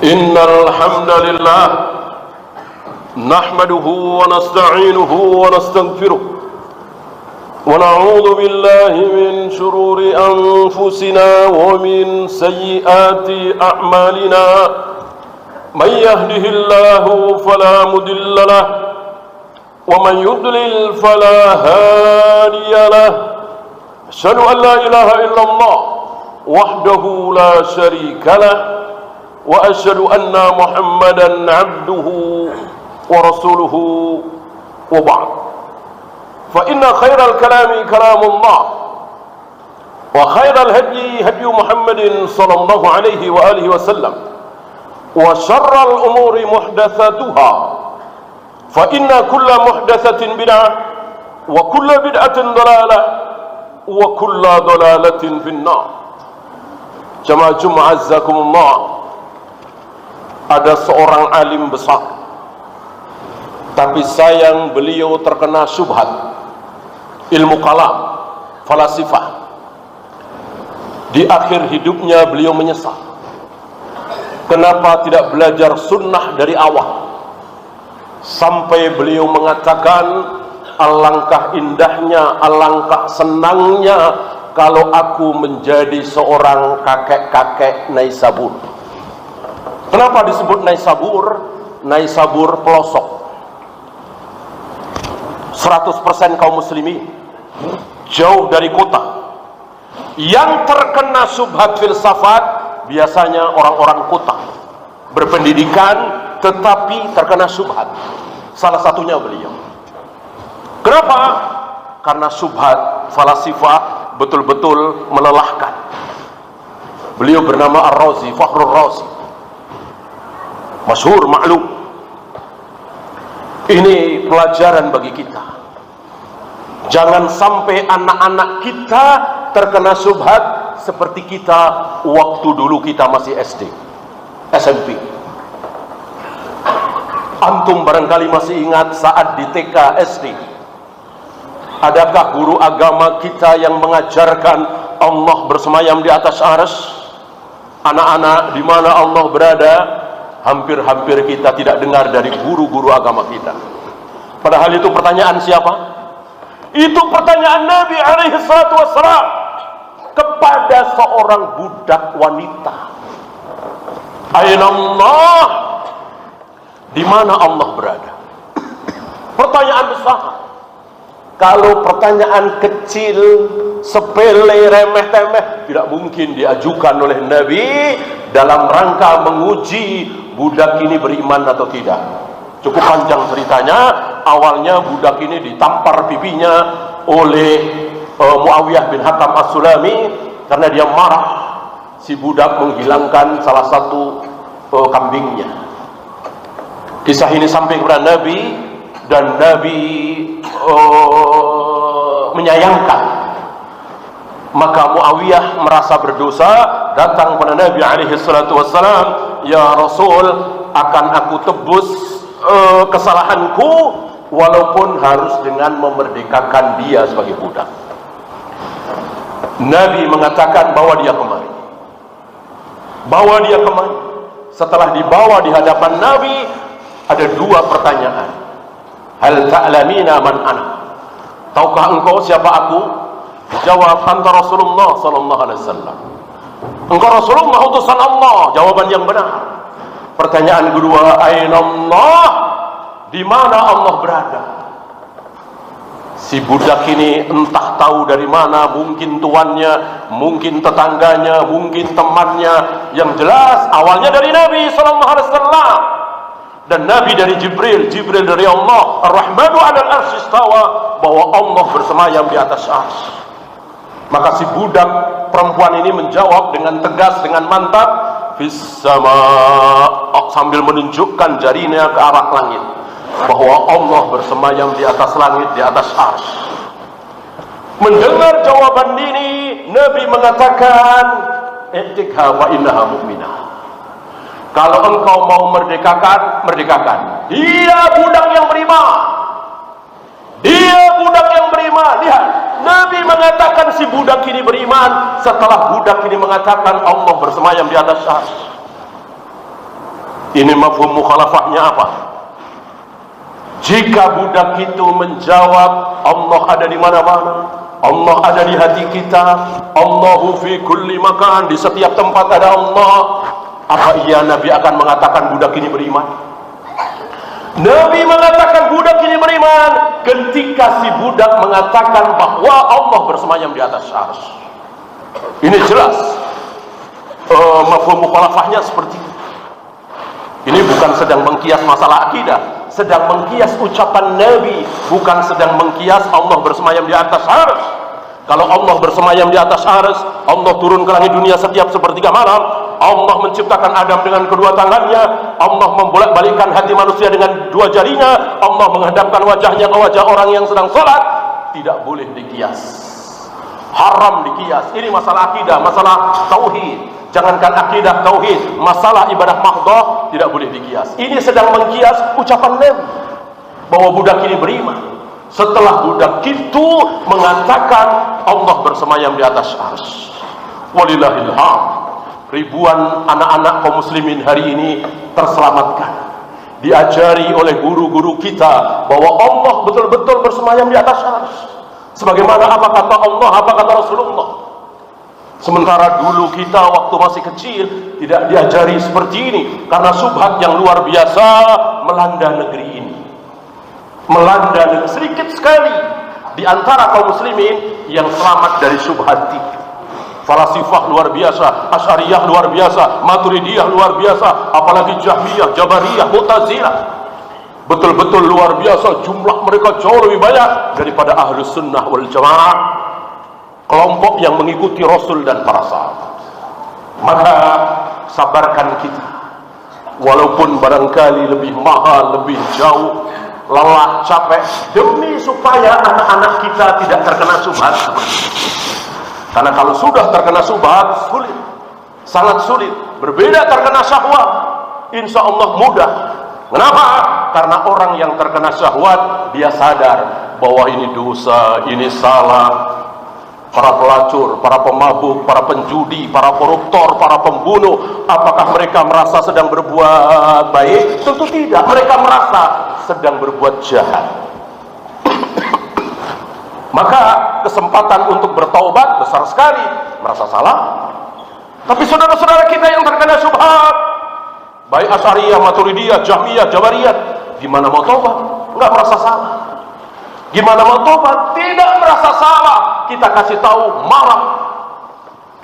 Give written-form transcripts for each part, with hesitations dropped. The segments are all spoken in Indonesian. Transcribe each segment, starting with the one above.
إن الحمد لله نحمده ونستعينه ونستغفره ونعوذ بالله من شرور أنفسنا ومن سيئات أعمالنا من يهده الله فلا مضل له ومن يضلل فلا هادي له أشهد أن لا إله إلا الله وحده لا شريك له وأشهد أن محمدا عبده ورسوله وبعد فإن خير الكلام كلام الله وخير الهدي هدي محمد صلى الله عليه وآله وسلم وشر الأمور محدثاتها فإن كل محدثة بدعة وكل بدعة ضلالة وكل ضلالة في النار. Jamaah Jumat azakumullah. Ada seorang alim besar, tapi sayang beliau terkena syubhat ilmu kalam, falasifah. Di akhir hidupnya beliau menyesal. Kenapa tidak belajar sunnah dari awal? Sampai beliau mengatakan, alangkah indahnya, alangkah senangnya kalau aku menjadi seorang kakek-kakek Naisabur. Kenapa disebut Naisabur? Naisabur pelosok, 100% kaum muslimin, jauh dari kota. Yang terkena syubhat filsafat biasanya orang-orang kota, berpendidikan tetapi terkena syubhat. Salah satunya beliau. Kenapa? Karena syubhat falasifah betul-betul melelahkan. Beliau bernama Ar-Razi, Fakhrur Razi, masyhur, maklum. Ini pelajaran bagi kita. Jangan sampai anak-anak kita terkena syubhat seperti kita waktu dulu kita masih SD, SMP. Antum barangkali masih ingat saat di TK, SD. Adakah guru agama kita yang mengajarkan Allah bersemayam di atas arsy? Anak-anak, di mana Allah berada? Hampir-hampir kita tidak dengar dari guru-guru agama kita. Padahal itu pertanyaan siapa? Itu pertanyaan Nabi alaihi salatu wassalam kepada seorang budak wanita. Aina Allah? Di mana Allah berada? Pertanyaan besar. Kalau pertanyaan kecil, sepele, remeh-temeh, tidak mungkin diajukan oleh Nabi dalam rangka menguji budak ini beriman atau tidak. Cukup panjang ceritanya. Awalnya budak ini ditampar pipinya oleh Muawiyah bin Hakam As-Sulami karena dia marah si budak menghilangkan salah satu kambingnya. Kisah ini sampai kepada Nabi dan Nabi menyayangkan. Maka Muawiyah merasa berdosa, datang kepada Nabi alaihi salatu wassalam, ya Rasul, akan aku tebus kesalahanku walaupun harus dengan memerdekakan dia sebagai budak. Nabi mengatakan, bawa dia kemari. Bawa dia kemari. Setelah dibawa di hadapan Nabi, ada dua pertanyaan. Hal ta'lamina man ana? Tahukah engkau siapa aku? Jawab, anta Rasulullah sallallahu alaihi wasallam. Engkau Rasulullah, utusan Allah. Jawaban yang benar. Pertanyaan kedua, aina Allah? Di mana Allah berada? Si budak ini entah tahu dari mana, mungkin tuannya, mungkin tetangganya, mungkin temannya. Yang jelas awalnya dari Nabi sallallahu alaihi wasallam. Dan Nabi dari Jibril, Jibril dari Allah. Ar-Rahmanu 'alal arsy istawa, bahwa Allah bersemayam di atas arsy. Maka si budak perempuan ini menjawab dengan tegas, dengan mantap, fis sama, sambil menunjukkan jarinya ke arah langit, bahwa Allah bersemayam di atas langit, di atas arsy. Mendengar jawaban ini, Nabi mengatakan, "I'tikha wa innaha mu'minah." Kalau engkau mau merdekakan, merdekakan. Dia budak yang beriman. Dia budak yang beriman. Lihat, Nabi mengatakan si budak ini beriman setelah budak ini mengatakan Allah bersemayam di atas arsy. Ini mafhum mukhalafahnya apa? Jika budak itu menjawab Allah ada di mana-mana, Allah ada di hati kita, Allahu fi kulli makan, di setiap tempat ada Allah, apa iya Nabi akan mengatakan budak ini beriman? Nabi mengatakan budak ini beriman ketika si budak mengatakan bahwa Allah bersemayam di atas arsy. Ini jelas mafhum mukhalafahnya seperti ini. Ini bukan sedang mengkias masalah akidah, sedang mengkias ucapan Nabi, bukan sedang mengkias Allah bersemayam di atas arsy. Kalau Allah bersemayam di atas arsy, Allah turun ke langit dunia setiap sepertiga malam, Allah menciptakan Adam dengan kedua tangannya, Allah membolak-balikkan hati manusia dengan dua jarinya, Allah menghadapkan wajahnya ke wajah orang yang sedang sholat, tidak boleh dikias, haram dikias. Ini masalah akidah, masalah tauhid. Jangankan akidah tauhid, masalah ibadah mahdhah tidak boleh dikias. Ini sedang mengkias ucapan Nabi bahwa budak ini beriman setelah budak itu mengatakan Allah bersemayam di atas arsy. Walillahil hamd. Ribuan anak-anak kaum muslimin hari ini terselamatkan, diajari oleh guru-guru kita bahwa Allah betul-betul bersemayam di atas arsy. Sebagaimana apa kata Allah, apa kata Rasulullah. Sementara dulu kita waktu masih kecil tidak diajari seperti ini, karena subhat yang luar biasa melanda negeri ini. Melanda negeri, sedikit sekali di antara kaum muslimin yang selamat dari subhat itu. Falasifah luar biasa, Asy'ariyah luar biasa, Maturidiyah luar biasa, apalagi Jahmiyah, Jabariyah, Mu'tazilah. Betul-betul luar biasa, jumlah mereka jauh lebih banyak daripada Ahlus Sunnah wal Jamaah, kelompok yang mengikuti Rasul dan para sahabat. Maka sabarkan kita, walaupun barangkali lebih mahal, lebih jauh, lelah, capek, demi supaya anak-anak kita tidak terkena subhat seperti ini. Karena kalau sudah terkena subhat, sulit, sangat sulit. Berbeda terkena syahwat, insya Allah mudah. Kenapa? Karena orang yang terkena syahwat, dia sadar bahwa ini dosa, ini salah. Para pelacur, para pemabuk, para penjudi, para koruptor, para pembunuh, apakah mereka merasa sedang berbuat baik? Tentu tidak. Mereka merasa sedang berbuat jahat. Maka kesempatan untuk bertaubat besar sekali. Merasa salah. Tapi saudara-saudara kita yang terkena syubhat, baik Asy'ariyah, Maturidiyah, Jahmiyah, Jabariyah, gimana mau taubat? Enggak merasa salah. Gimana mau tobat? Tidak merasa salah. Kita kasih tahu, marah.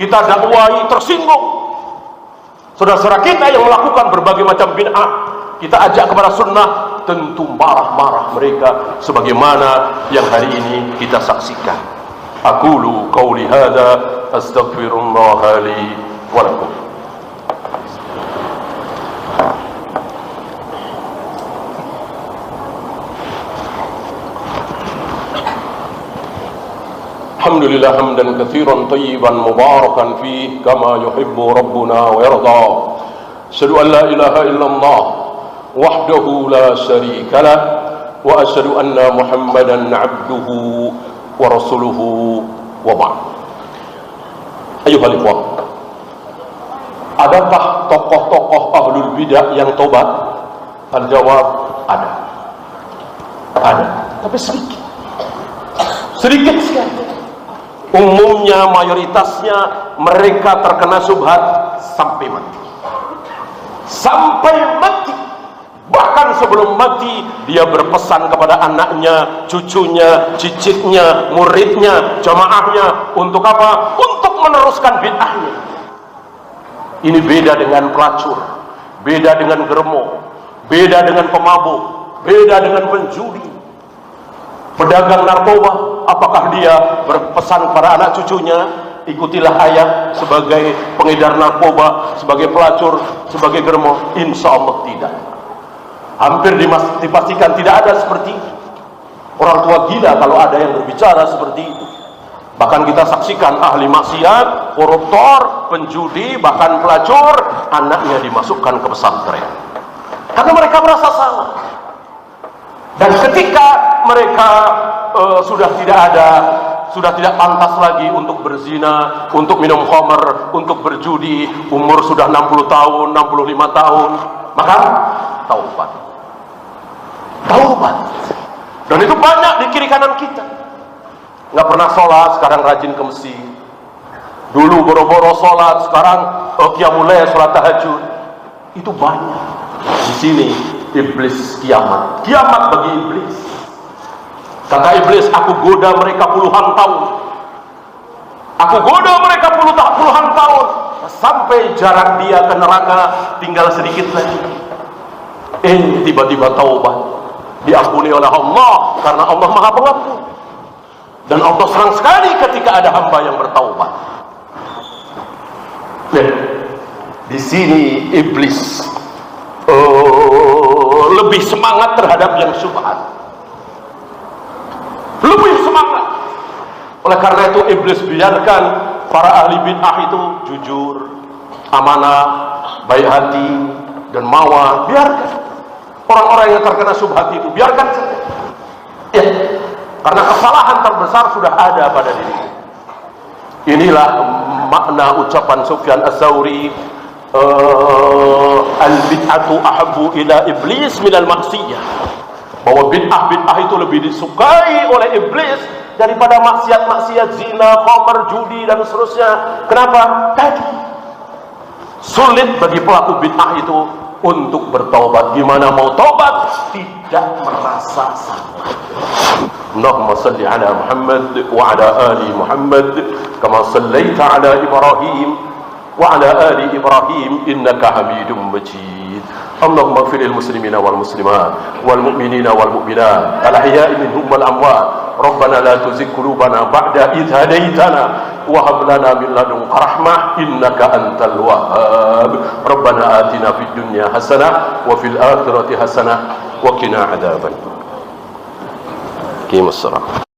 Kita dakwai, tersinggung. Saudara-saudara kita yang melakukan berbagai macam bid'ah, kita ajak kepada sunnah, tentu marah-marah mereka sebagaimana yang hari ini kita saksikan. Aqulu qauli hadza astaghfirullah li wa lakum. Alhamdulillah hamdan katsiran thayyiban mubarakan fihi kama yuhibbu rabbuna wa yarda. Asyhadu an la ilaha illallah wahdahu la syarika lah wa asyhadu anna Muhammadan 'abduhu wa rasuluhu wa ba'd. Ayuhal ikhwah, adakah tokoh-tokoh ahlul bidah yang tobat? Al-jawab ada. Ada, tapi sedikit. Sedikit sekali. Umumnya, mayoritasnya mereka terkena subhat sampai mati. Sampai mati. Bahkan sebelum mati dia berpesan kepada anaknya, cucunya, cicitnya, muridnya, jamaahnya. Untuk apa? Untuk meneruskan bid'ahnya. Ini beda dengan pelacur, beda dengan germo, beda dengan pemabuk, beda dengan penjudi, pedagang narkoba. Apakah dia berpesan kepada anak cucunya, ikutilah ayah sebagai pengedar narkoba, sebagai pelacur, sebagai germo? Insya Allah tidak. Hampir dipastikan tidak ada seperti itu. Orang tua gila kalau ada yang berbicara seperti itu. Bahkan kita saksikan ahli maksiat, koruptor, penjudi, bahkan pelacur, anaknya dimasukkan ke pesantren karena mereka merasa salah. Dan ketika mereka sudah tidak pantas lagi untuk berzina, untuk minum khamr, untuk berjudi, umur sudah 60 tahun, 65 tahun, Maka taubat. Taubat. Dan itu banyak di kiri kanan kita. Nggak pernah sholat, sekarang rajin ke masjid. Dulu boro-boro sholat, sekarang qiyamul lail, sholat tahajud. Itu banyak. Di sini iblis kiamat. Kiamat bagi iblis. Kata iblis, aku goda mereka puluhan tahun. Aku goda mereka puluhan tahun. Sampai jarak dia ke neraka tinggal sedikit lagi. Tiba-tiba taubat. Diampuni oleh Allah. Karena Allah Maha Pengampun. Dan Allah senang sekali ketika ada hamba yang bertaubat. Di sini iblis lebih semangat terhadap yang syubhat. Lebih semangat. Oleh karena itu iblis biarkan para ahli bid'ah itu jujur, amanah, baik hati, dan mawa. Biarkan orang-orang yang terkena syubhat itu, biarkan saja. Ya, karena kesalahan terbesar sudah ada pada diri. Inilah makna ucapan Sufyan Az-Tsauri, al-bid'atu ahabbu ila iblis minal maksiyah. Bahwa bid'ah itu lebih disukai oleh iblis daripada maksiat-maksiat zina, khamr, judi dan seterusnya. Kenapa? Tadi sulit bagi pelaku bid'ah itu untuk bertaubat. Gimana mau taubat? Tidak merasa salah. Allahumma salli ala Muhammad wa ala ali Muhammad kama sallaita ala Ibrahim wa ala ali Ibrahim innaka Hamidum Majid. Allahumma ighfir lil muslimina wal muslimat wal mu'minina wal mu'minat al ahya'i minhum wal amwat. Rabbana la tuzigh qulubana ba'da idh hadaytana wa hab lana min ladunka rahmah innaka antal wahhab. Rabbana atina fid dunya hasanah wa fil akhirati hasanah wa qina adzaban nar. Qimus shalah.